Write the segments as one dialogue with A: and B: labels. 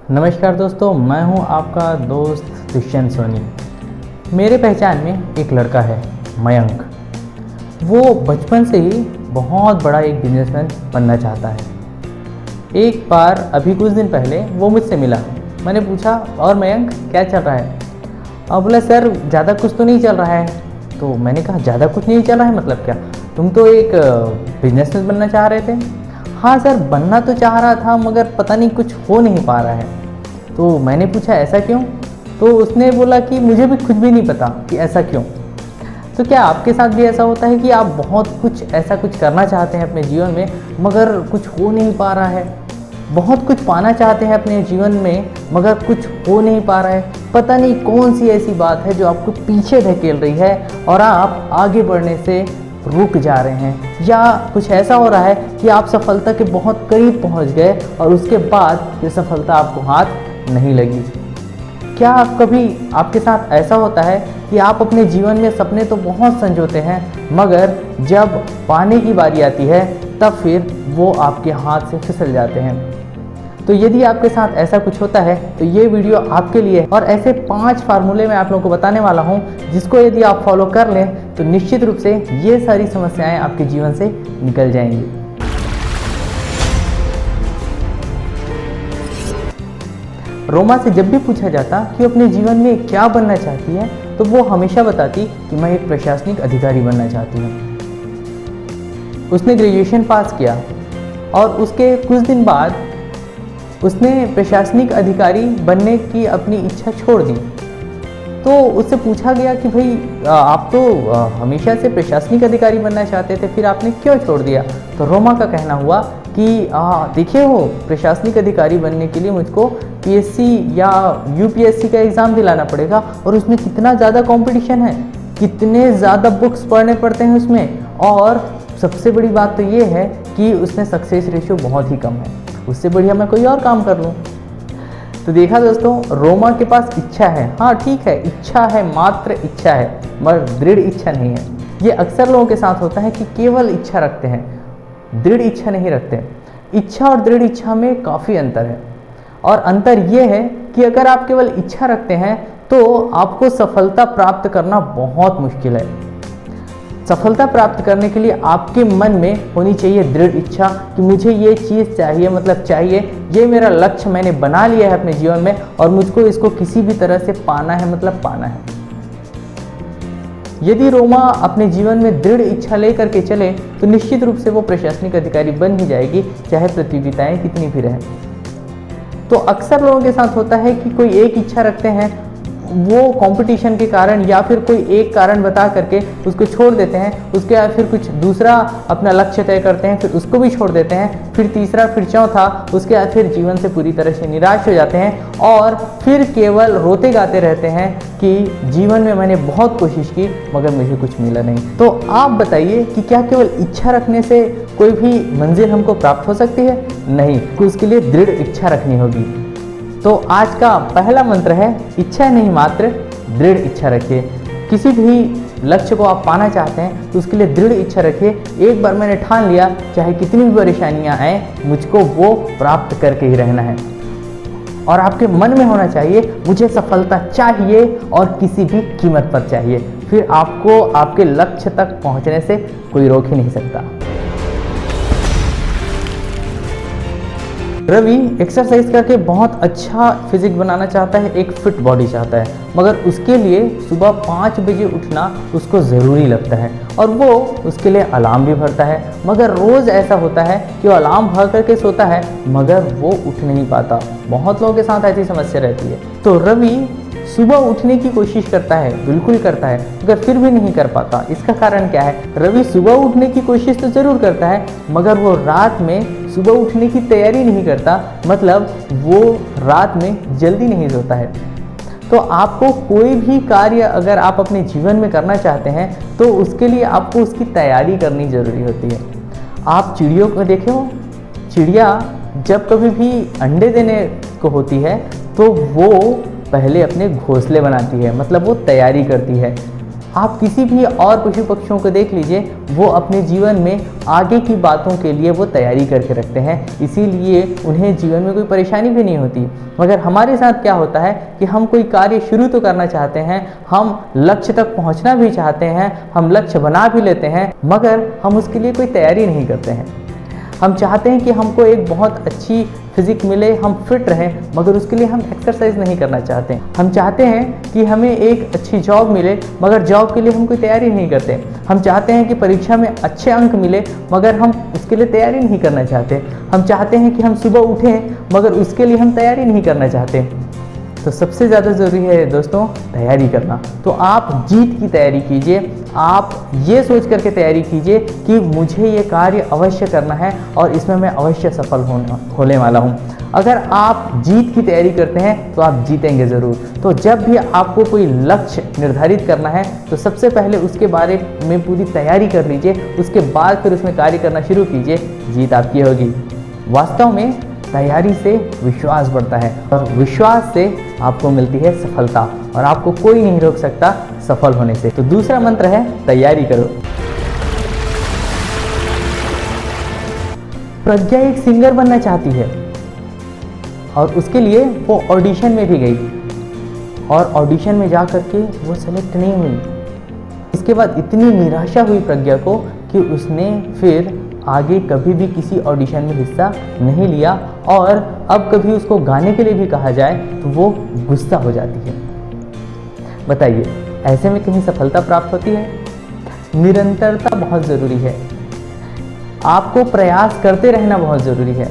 A: नमस्कार दोस्तों, मैं हूं आपका दोस्त दुष्यंत सोनी। मेरे पहचान में एक लड़का है मयंक। वो बचपन से ही बहुत बड़ा एक बिजनेसमैन बनना चाहता है। एक बार अभी कुछ दिन पहले वो मुझसे मिला। मैंने पूछा, और मयंक क्या चल रहा है? अब बोला, सर ज़्यादा कुछ तो नहीं चल रहा है। तो मैंने कहा, ज़्यादा कुछ नहीं चल रहा है मतलब क्या? तुम तो एक बिजनेसमैन बनना चाह रहे थे। हाँ सर, बनना तो चाह रहा था मगर पता नहीं कुछ हो नहीं पा रहा है। तो मैंने पूछा, ऐसा क्यों? तो उसने बोला कि मुझे भी खुद भी नहीं पता कि ऐसा क्यों। तो क्या आपके साथ भी ऐसा होता है कि आप बहुत कुछ ऐसा कुछ करना चाहते हैं अपने जीवन में मगर कुछ हो नहीं पा रहा है? बहुत कुछ पाना चाहते हैं अपने जीवन में मगर कुछ हो नहीं पा रहा है। पता नहीं कौन सी ऐसी बात है जो आपको पीछे धकेल रही है और आप आगे बढ़ने से रुक जा रहे हैं, या कुछ ऐसा हो रहा है कि आप सफलता के बहुत करीब पहुंच गए और उसके बाद ये सफलता आपको हाथ नहीं लगी। क्या कभी आपके साथ ऐसा होता है कि आप अपने जीवन में सपने तो बहुत संजोते हैं मगर जब पाने की बारी आती है तब फिर वो आपके हाथ से फिसल जाते हैं? तो यदि आपके साथ ऐसा कुछ होता है तो ये वीडियो आपके लिए है। और ऐसे 5 फार्मूले मैं आप लोगों को बताने वाला हूँ जिसको यदि आप फॉलो कर लें तो निश्चित रूप से ये सारी समस्याएं आपके जीवन से निकल जाएंगी। रोमा से जब भी पूछा जाता कि अपने जीवन में क्या बनना चाहती है तो वो हमेशा बताती कि मैं एक प्रशासनिक अधिकारी बनना चाहती हूँ। उसने ग्रेजुएशन पास किया और उसके कुछ दिन बाद उसने प्रशासनिक अधिकारी बनने की अपनी इच्छा छोड़ दी। तो उससे पूछा गया कि भाई आप तो हमेशा से प्रशासनिक अधिकारी बनना चाहते थे, फिर आपने क्यों छोड़ दिया? तो रोमा का कहना हुआ कि देखिए, वो प्रशासनिक अधिकारी बनने के लिए मुझको पीएससी या यूपीएससी का एग्ज़ाम दिलाना पड़ेगा और उसमें कितना ज़्यादा कंपटीशन है, कितने ज़्यादा बुक्स पढ़ने पड़ते हैं उसमें, और सबसे बड़ी बात तो ये है कि उसमें सक्सेस रेशियो बहुत ही कम है। उससे बढ़िया मैं कोई और काम कर लूँ। तो देखा दोस्तों, रोमा के पास इच्छा है। हाँ ठीक है, इच्छा है, मात्र इच्छा है मगर दृढ़ इच्छा नहीं है। ये अक्सर लोगों के साथ होता है कि केवल इच्छा रखते हैं, दृढ़ इच्छा नहीं रखते। इच्छा और दृढ़ इच्छा में काफ़ी अंतर है, और अंतर ये है कि अगर आप केवल इच्छा रखते हैं तो आपको सफलता प्राप्त करना बहुत मुश्किल है। सफलता प्राप्त करने के लिए आपके मन में होनी चाहिए दृढ़ इच्छा कि मुझे ये चीज़ चाहिए, मतलब चाहिए, ये मेरा लक्ष्य मैंने बना लिया है अपने जीवन में और मुझको इसको किसी भी तरह से पाना है, मतलब पाना है। यदि रोमा अपने जीवन में दृढ़ इच्छा लेकर के चले तो निश्चित रूप से वो प्रशासनिक अधिकारी बन ही जाएगी, चाहे प्रतियोगिताएं कितनी भी रहें। तो अक्सर लोगों के साथ होता है कि कोई एक इच्छा रखते हैं, वो कंपटीशन के कारण या फिर कोई एक कारण बता करके उसको छोड़ देते हैं, उसके बाद फिर कुछ दूसरा अपना लक्ष्य तय करते हैं, फिर उसको भी छोड़ देते हैं, फिर तीसरा, फिर चौथा, उसके बाद फिर जीवन से पूरी तरह से निराश हो जाते हैं और फिर केवल रोते गाते रहते हैं कि जीवन में मैंने बहुत कोशिश की मगर मुझे कुछ मिला नहीं। तो आप बताइए कि क्या केवल इच्छा रखने से कोई भी मंजिल हमको प्राप्त हो सकती है? नहीं, उसके लिए दृढ़ इच्छा रखनी होगी। तो आज का पहला मंत्र है, इच्छा नहीं मात्र दृढ़ इच्छा रखिए। किसी भी लक्ष्य को आप पाना चाहते हैं तो उसके लिए दृढ़ इच्छा रखिए। एक बार मैंने ठान लिया, चाहे कितनी भी परेशानियां आए, मुझको वो प्राप्त करके ही रहना है। और आपके मन में होना चाहिए, मुझे सफलता चाहिए और किसी भी कीमत पर चाहिए। फिर आपको आपके लक्ष्य तक पहुंचने से कोई रोक ही नहीं सकता। रवि एक्सरसाइज करके बहुत अच्छा फिजिक बनाना चाहता है, एक फिट बॉडी चाहता है, मगर उसके लिए सुबह 5 बजे उठना उसको ज़रूरी लगता है और वो उसके लिए अलार्म भी भरता है। मगर रोज़ ऐसा होता है कि वो अलार्म भर करके सोता है मगर वो उठ नहीं पाता। बहुत लोगों के साथ ऐसी समस्या रहती है। तो रवि सुबह उठने की कोशिश करता है, बिल्कुल करता है, मगर फिर भी नहीं कर पाता। इसका कारण क्या है? रवि सुबह उठने की कोशिश तो ज़रूर करता है मगर वो रात में सुबह उठने की तैयारी नहीं करता, मतलब वो रात में जल्दी नहीं सोता है। तो आपको कोई भी कार्य अगर आप अपने जीवन में करना चाहते हैं तो उसके लिए आपको उसकी तैयारी करनी ज़रूरी होती है। आप चिड़ियों को देखे हो, चिड़िया जब कभी भी अंडे देने को होती है तो वो पहले अपने घोंसले बनाती है, मतलब वो तैयारी करती है। आप किसी भी और पशु पक्षियों को देख लीजिए, वो अपने जीवन में आगे की बातों के लिए वो तैयारी करके रखते हैं, इसीलिए उन्हें जीवन में कोई परेशानी भी नहीं होती। मगर हमारे साथ क्या होता है कि हम कोई कार्य शुरू तो करना चाहते हैं, हम लक्ष्य तक पहुंचना भी चाहते हैं, हम लक्ष्य बना भी लेते हैं, मगर हम उसके लिए कोई तैयारी नहीं करते हैं। हम चाहते हैं कि हमको एक बहुत अच्छी फिजिक मिले, हम फिट रहें, मगर उसके लिए हम एक्सरसाइज नहीं करना चाहते। हम चाहते हैं कि हमें एक अच्छी जॉब मिले, मगर जॉब के लिए हम कोई तैयारी नहीं करते। हम चाहते हैं कि परीक्षा में अच्छे अंक मिले, मगर हम उसके लिए तैयारी नहीं करना चाहते। हम चाहते हैं कि हम सुबह उठें, मगर उसके लिए हम तैयारी नहीं करना चाहते। तो सबसे ज़्यादा ज़रूरी है दोस्तों तैयारी करना। तो आप जीत की तैयारी कीजिए, आप ये सोच करके तैयारी कीजिए कि मुझे ये कार्य अवश्य करना है और इसमें मैं अवश्य सफल होने वाला हूँ। अगर आप जीत की तैयारी करते हैं तो आप जीतेंगे ज़रूर। तो जब भी आपको कोई लक्ष्य निर्धारित करना है तो सबसे पहले उसके बारे में पूरी तैयारी कर लीजिए, उसके बाद फिर उसमें कार्य करना शुरू कीजिए, जीत आपकी होगी। वास्तव में तैयारी से विश्वास बढ़ता है और विश्वास से आपको मिलती है सफलता, और आपको कोई नहीं रोक सकता सफल होने से। तो दूसरा मंत्र है तैयारी करो। प्रज्ञा एक सिंगर बनना चाहती है और उसके लिए वो ऑडिशन में भी गई और ऑडिशन में जा करके वो सेलेक्ट नहीं हुई। इसके बाद इतनी निराशा हुई प्रज्ञा को कि उसने फिर आगे कभी भी किसी ऑडिशन में हिस्सा नहीं लिया, और अब कभी उसको गाने के लिए भी कहा जाए तो वो गुस्सा हो जाती है। बताइए, ऐसे में कहीं सफलता प्राप्त होती है? निरंतरता बहुत ज़रूरी है, आपको प्रयास करते रहना बहुत ज़रूरी है।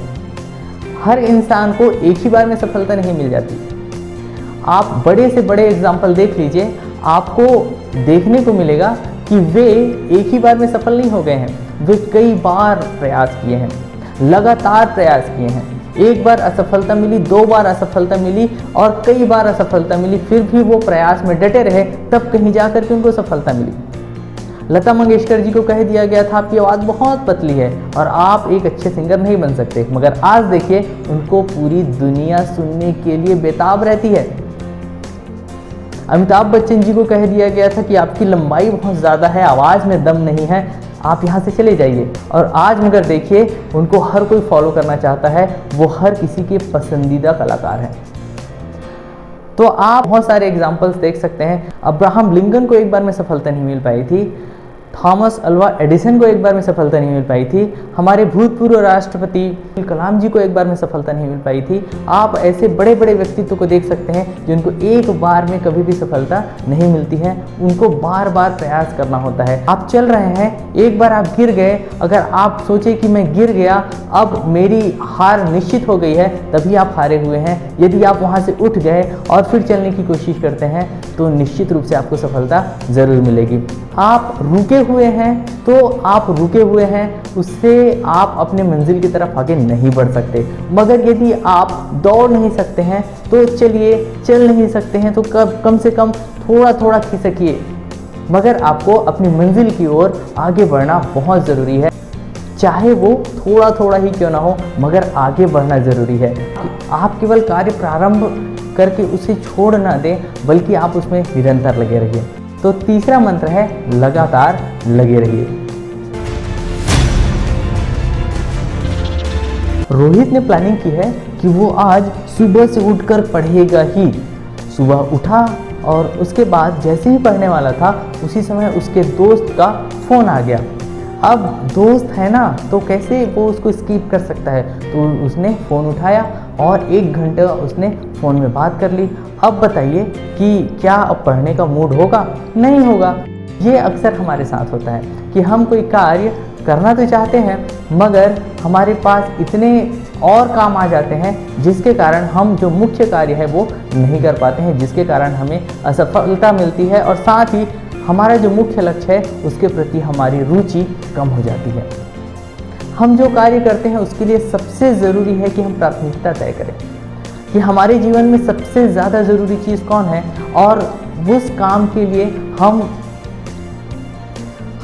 A: हर इंसान को एक ही बार में सफलता नहीं मिल जाती। आप बड़े से बड़े एग्जाम्पल देख लीजिए, आपको देखने को मिलेगा कि वे एक ही बार में सफल नहीं हो गए हैं, वे कई बार प्रयास किए हैं, लगातार प्रयास किए हैं। एक बार असफलता मिली, 2 बार असफलता मिली और कई बार असफलता मिली, फिर भी वो प्रयास में डटे रहे, तब कहीं जाकर के उनको सफलता मिली। लता मंगेशकर जी को कह दिया गया था आपकी आवाज़ बहुत पतली है और आप एक अच्छे सिंगर नहीं बन सकते, मगर आज देखिए उनको पूरी दुनिया सुनने के लिए बेताब रहती है। अमिताभ बच्चन जी को कह दिया गया था कि आपकी लंबाई बहुत ज़्यादा है, आवाज़ में दम नहीं है, आप यहाँ से चले जाइए, और आज मगर देखिए उनको हर कोई फॉलो करना चाहता है, वो हर किसी के पसंदीदा कलाकार हैं। तो आप बहुत सारे एग्जाम्पल्स देख सकते हैं। अब्राहम लिंकन को एक बार में सफलता नहीं मिल पाई थी, थॉमस अल्वा एडिसन को एक बार में सफलता नहीं मिल पाई थी, हमारे भूतपूर्व राष्ट्रपति अब्दुल कलाम जी को एक बार में सफलता नहीं मिल पाई थी। आप ऐसे बड़े बड़े व्यक्तित्व को देख सकते हैं जिनको एक बार में कभी भी सफलता नहीं मिलती है, उनको बार बार प्रयास करना होता है। आप चल रहे हैं, एक बार आप गिर गए, अगर आप सोचे कि मैं गिर गया अब मेरी हार निश्चित हो गई है, तभी आप हारे हुए हैं। यदि आप वहाँ से उठ गए और फिर चलने की कोशिश करते हैं तो निश्चित रूप से आपको सफलता ज़रूर मिलेगी। आप रुके हुए हैं तो आप रुके हुए हैं, उससे आप अपने मंजिल की तरफ आगे नहीं बढ़ सकते। मगर यदि आप दौड़ नहीं सकते हैं तो चलिए, चल नहीं सकते हैं तो कम से कम थोड़ा थोड़ा खिसकिए, मगर आपको अपनी मंजिल की ओर आगे बढ़ना बहुत ज़रूरी है। चाहे वो थोड़ा थोड़ा ही क्यों ना हो, मगर आगे बढ़ना ज़रूरी है। आप केवल कार्य प्रारंभ करके उसे छोड़ ना दें, बल्कि आप उसमें निरंतर लगे रहिए। तो तीसरा मंत्र है लगातार लगे रहिए। रोहित ने प्लानिंग की है कि वो आज सुबह से उठकर पढ़ेगा ही। सुबह उठा और उसके बाद जैसे ही पढ़ने वाला था उसी समय उसके दोस्त का फ़ोन आ गया। अब दोस्त है ना, तो कैसे वो उसको स्किप कर सकता है, तो उसने फ़ोन उठाया और 1 घंटे उसने फ़ोन में बात कर ली। अब बताइए कि क्या अब पढ़ने का मूड होगा? नहीं होगा। ये अक्सर हमारे साथ होता है कि हम कोई कार्य करना तो चाहते हैं, मगर हमारे पास इतने और काम आ जाते हैं जिसके कारण हम जो मुख्य कार्य है वो नहीं कर पाते हैं, जिसके कारण हमें असफलता मिलती है और साथ ही हमारा जो मुख्य लक्ष्य है उसके प्रति हमारी रुचि कम हो जाती है। हम जो कार्य करते हैं उसके लिए सबसे ज़रूरी है कि हम प्राथमिकता तय करें कि हमारे जीवन में सबसे ज़्यादा ज़रूरी चीज़ कौन है और उस काम के लिए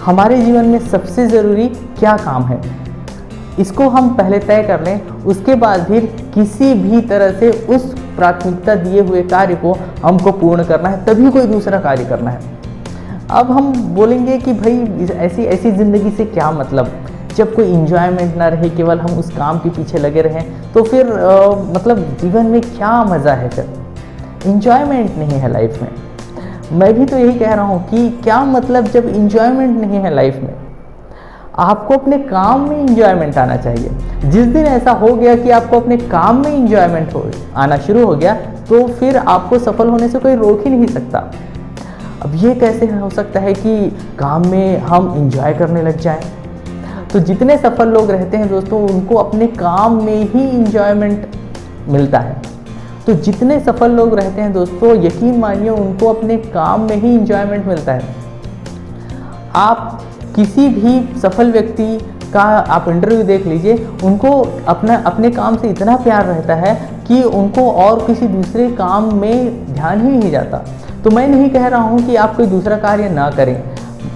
A: हमारे जीवन में सबसे ज़रूरी क्या काम है, इसको हम पहले तय कर लें। उसके बाद फिर किसी भी तरह से उस प्राथमिकता दिए हुए कार्य को हमको पूर्ण करना है, तभी कोई दूसरा कार्य करना है। अब हम बोलेंगे कि भाई ऐसी ऐसी ज़िंदगी से क्या मतलब, जब कोई इन्जॉयमेंट ना रहे, केवल हम उस काम के पीछे लगे रहें, तो फिर मतलब जीवन में क्या मज़ा है? फिर इन्जॉयमेंट नहीं है लाइफ में। मैं भी तो यही कह रहा हूँ कि क्या मतलब जब इन्जॉयमेंट नहीं है लाइफ में। आपको अपने काम में इंजॉयमेंट आना चाहिए। जिस दिन ऐसा हो गया कि आपको अपने काम में इंजॉयमेंट हो आना शुरू हो गया, तो फिर आपको सफल होने से कोई रोक ही नहीं सकता। अब ये कैसे हो सकता है कि काम में हम इंजॉय करने लग जाएं? तो जितने सफल लोग रहते हैं दोस्तों, उनको अपने काम में ही इंजॉयमेंट मिलता है। तो जितने सफल लोग रहते हैं दोस्तों, यकीन मानिए उनको अपने काम में ही इंजॉयमेंट मिलता है। आप किसी भी सफल व्यक्ति का आप इंटरव्यू देख लीजिए, उनको अपने काम से इतना प्यार रहता है कि उनको और किसी दूसरे काम में ध्यान ही नहीं जाता। तो मैं नहीं कह रहा हूँ कि आप कोई दूसरा कार्य ना करें,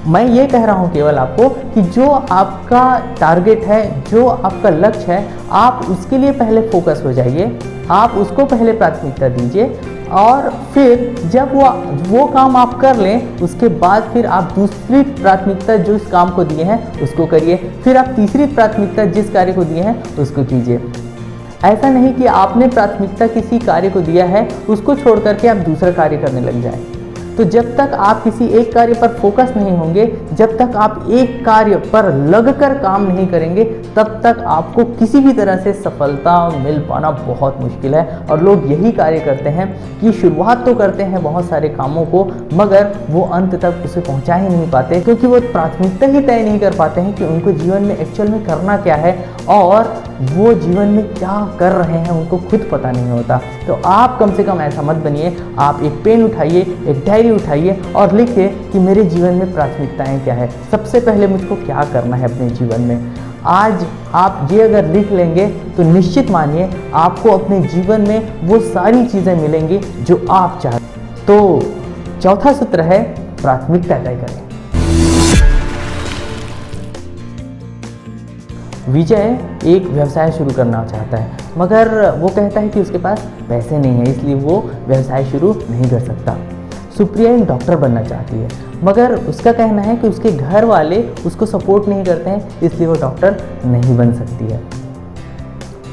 A: मैं ये कह रहा हूँ केवल आपको कि जो आपका टारगेट है, जो आपका लक्ष्य है, आप उसके लिए पहले फोकस हो जाइए, आप उसको पहले प्राथमिकता दीजिए, और फिर जब वो काम आप कर लें, उसके बाद फिर आप दूसरी प्राथमिकता जो इस काम को दिए हैं उसको करिए, फिर आप तीसरी प्राथमिकता जिस कार्य को दिए हैं उसको कीजिए। ऐसा नहीं कि आपने प्राथमिकता किसी कार्य को दिया है, उसको छोड़ करके आप दूसरा कार्य करने लग जाएं। तो जब तक आप किसी एक कार्य पर फोकस नहीं होंगे, जब तक आप एक कार्य पर लगकर काम नहीं करेंगे, तब तक आपको किसी भी तरह से सफलता मिल पाना बहुत मुश्किल है। और लोग यही कार्य करते हैं कि शुरुआत तो करते हैं बहुत सारे कामों को, मगर वो अंत तक उसे पहुंचा ही नहीं पाते, क्योंकि वो प्राथमिकता ही तय नहीं कर पाते हैं कि उनको जीवन में एक्चुअल में करना क्या है, और वो जीवन में क्या कर रहे हैं उनको खुद पता नहीं होता। तो आप कम से कम ऐसा मत बनिए। आप एक पेन उठाइए, एक डायरी उठाइए और लिखिए कि मेरे जीवन में प्राथमिकताएं क्या है, सबसे पहले मुझको क्या करना है अपने जीवन में। आज आप ये अगर लिख लेंगे तो निश्चित मानिए आपको अपने जीवन में वो सारी चीज़ें मिलेंगी जो आप चाहते। तो चौथा सूत्र है प्राथमिकता तय करें। विजय एक व्यवसाय शुरू करना चाहता है, मगर वो कहता है कि उसके पास पैसे नहीं है, इसलिए वो व्यवसाय शुरू नहीं कर सकता। सुप्रिया एक डॉक्टर बनना चाहती है, मगर उसका कहना है कि उसके घर वाले उसको सपोर्ट नहीं करते हैं, इसलिए वो डॉक्टर नहीं बन सकती है।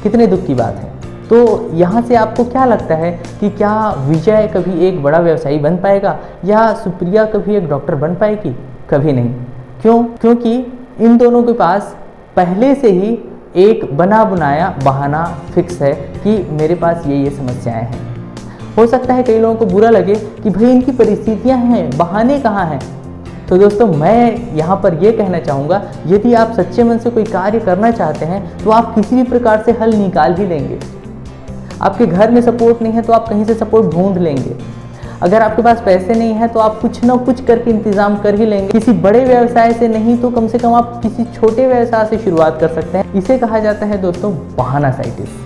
A: कितने दुख की बात है। तो यहाँ से आपको क्या लगता है कि क्या विजय कभी एक बड़ा व्यवसायी बन पाएगा, या सुप्रिया कभी एक डॉक्टर बन पाएगी? कभी नहीं। क्यों? क्योंकि इन दोनों के पास पहले से ही एक बना बनाया बहाना फिक्स है कि मेरे पास ये समस्याएं हैं। हो सकता है कई लोगों को बुरा लगे कि भाई इनकी परिस्थितियां हैं, बहाने कहाँ हैं। तो दोस्तों, मैं यहाँ पर यह कहना चाहूँगा, यदि आप सच्चे मन से कोई कार्य करना चाहते हैं तो आप किसी भी प्रकार से हल निकाल ही लेंगे। आपके घर में सपोर्ट नहीं है तो आप कहीं से सपोर्ट ढूंढ लेंगे। अगर आपके पास पैसे नहीं है तो आप कुछ ना कुछ करके इंतजाम कर ही लेंगे। किसी बड़े व्यवसाय से नहीं तो कम से कम आप किसी छोटे व्यवसाय से शुरुआत कर सकते हैं। इसे कहा जाता है दोस्तों बहानासाइटिस।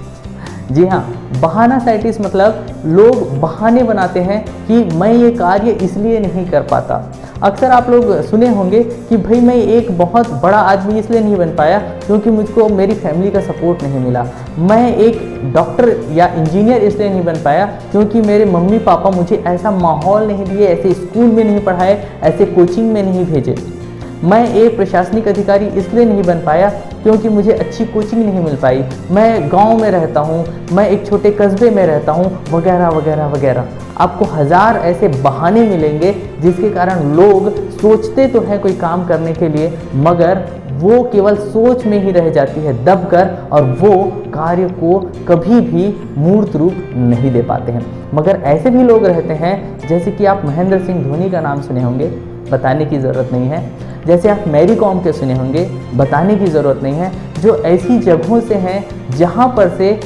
A: जी हाँ, बहानासाइटिस मतलब लोग बहाने बनाते हैं कि मैं ये कार्य इसलिए नहीं कर पाता। अक्सर आप लोग सुने होंगे कि भाई मैं एक बहुत बड़ा आदमी इसलिए नहीं बन पाया क्योंकि मुझको मेरी फैमिली का सपोर्ट नहीं मिला। मैं एक डॉक्टर या इंजीनियर इसलिए नहीं बन पाया क्योंकि मेरे मम्मी पापा मुझे ऐसा माहौल नहीं दिए, ऐसे स्कूल में नहीं पढ़ाए, ऐसे कोचिंग में नहीं भेजे। मैं एक प्रशासनिक अधिकारी इसलिए नहीं बन पाया क्योंकि मुझे अच्छी कोचिंग नहीं मिल पाई। मैं गांव में रहता हूं, मैं एक छोटे कस्बे में रहता हूं, वगैरह वगैरह वगैरह। आपको हज़ार ऐसे बहाने मिलेंगे जिसके कारण लोग सोचते तो हैं कोई काम करने के लिए, मगर वो केवल सोच में ही रह जाती है दबकर, और वो कार्य को कभी भी मूर्त रूप नहीं दे पाते हैं। मगर ऐसे भी लोग रहते हैं, जैसे कि आप महेंद्र सिंह धोनी का नाम सुने होंगे, बताने की ज़रूरत नहीं है। जैसे आप मैरी कॉम के सुने होंगे, बताने की ज़रूरत नहीं है। जो ऐसी जगहों से हैं जहाँ पर से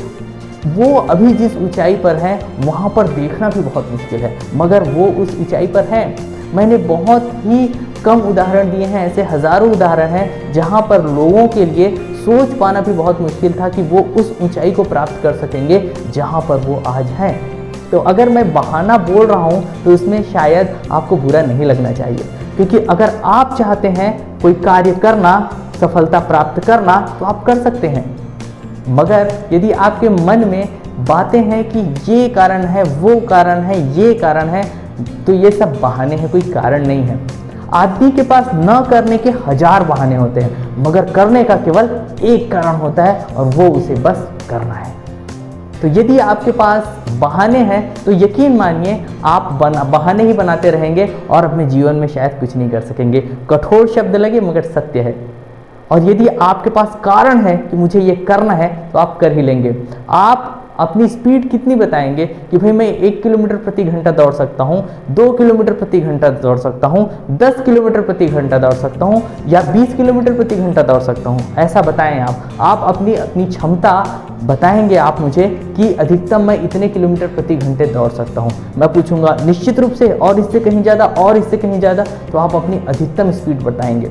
A: वो अभी जिस ऊंचाई पर हैं वहाँ पर देखना भी बहुत मुश्किल है, मगर वो उस ऊंचाई पर हैं। मैंने बहुत ही कम उदाहरण दिए हैं, ऐसे हज़ारों उदाहरण हैं जहाँ पर लोगों के लिए सोच पाना भी बहुत मुश्किल था कि वो उस ऊंचाई को प्राप्त कर सकेंगे जहाँ पर वो आज हैं। तो अगर मैं बहाना बोल रहा हूँ तो इसमें शायद आपको बुरा नहीं लगना चाहिए, क्योंकि अगर आप चाहते हैं कोई कार्य करना, सफलता प्राप्त करना, तो आप कर सकते हैं। मगर यदि आपके मन में बातें हैं कि ये कारण है, वो कारण है, ये कारण है, तो ये सब बहाने हैं, कोई कारण नहीं है। आदमी के पास न करने के 1000 बहाने होते हैं, मगर करने का केवल एक कारण होता है और वो उसे बस करना है। तो यदि आपके पास बहाने हैं तो यकीन मानिए आप बहाने ही बनाते रहेंगे और अपने जीवन में शायद कुछ नहीं कर सकेंगे। कठोर शब्द लगे मगर सत्य है। और यदि आपके पास कारण है कि मुझे ये करना है तो आप कर ही लेंगे। आप अपनी स्पीड कितनी बताएंगे कि भाई मैं 1 किलोमीटर प्रति घंटा दौड़ सकता हूँ, 2 किलोमीटर प्रति घंटा दौड़ सकता हूँ, 10 किलोमीटर प्रति घंटा दौड़ सकता हूँ या 20 किलोमीटर प्रति घंटा दौड़ सकता हूँ, ऐसा बताएं आप अपनी क्षमता बताएंगे आप मुझे कि अधिकतम मैं इतने किलोमीटर प्रति घंटे दौड़ सकता हूँ। मैं पूछूंगा निश्चित रूप से और इससे कहीं ज़्यादा और इससे कहीं ज़्यादा, तो आप अपनी अधिकतम स्पीड बताएंगे।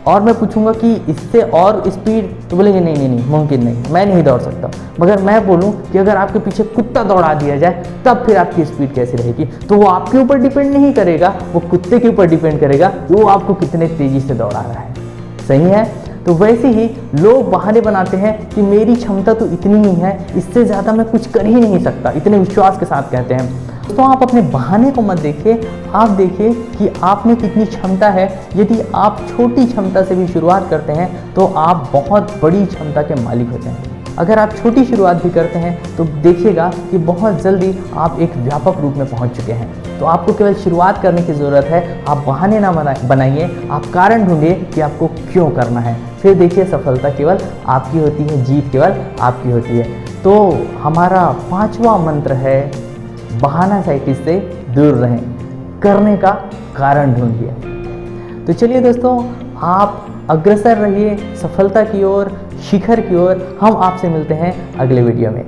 A: और मैं पूछूंगा कि इससे और स्पीड, तो बोलेंगे नहीं मुमकिन नहीं, मैं नहीं दौड़ सकता। मगर मैं बोलूं कि अगर आपके पीछे कुत्ता दौड़ा दिया जाए तब फिर आपकी स्पीड कैसी रहेगी, तो वो आपके ऊपर डिपेंड नहीं करेगा, वो कुत्ते के ऊपर डिपेंड करेगा कि वो आपको कितने तेजी से दौड़ा रहा है। सही है? तो वैसे ही लोग बहाने बनाते हैं कि मेरी क्षमता तो इतनी ही है, इससे ज़्यादा मैं कुछ कर ही नहीं सकता, इतने विश्वास के साथ कहते हैं। तो आप अपने बहाने को मत देखिए, आप देखिए कि आप में कितनी क्षमता है। यदि आप छोटी क्षमता से भी शुरुआत करते हैं तो आप बहुत बड़ी क्षमता के मालिक होते हैं। अगर आप छोटी शुरुआत भी करते हैं तो देखिएगा कि बहुत जल्दी आप एक व्यापक रूप में पहुंच चुके हैं। तो आपको केवल शुरुआत करने की ज़रूरत है। आप बहाने ना बनाइए, आप कारण ढूंढिए कि आपको क्यों करना है। फिर देखिए सफलता केवल आपकी होती है, जीत केवल आपकी होती है। तो हमारा 5वां मंत्र है, बहाना साइकिल से दूर रहें, करने का कारण ढूंढिए। तो चलिए दोस्तों, आप अग्रसर रहिए सफलता की ओर, शिखर की ओर। हम आपसे मिलते हैं अगले वीडियो में।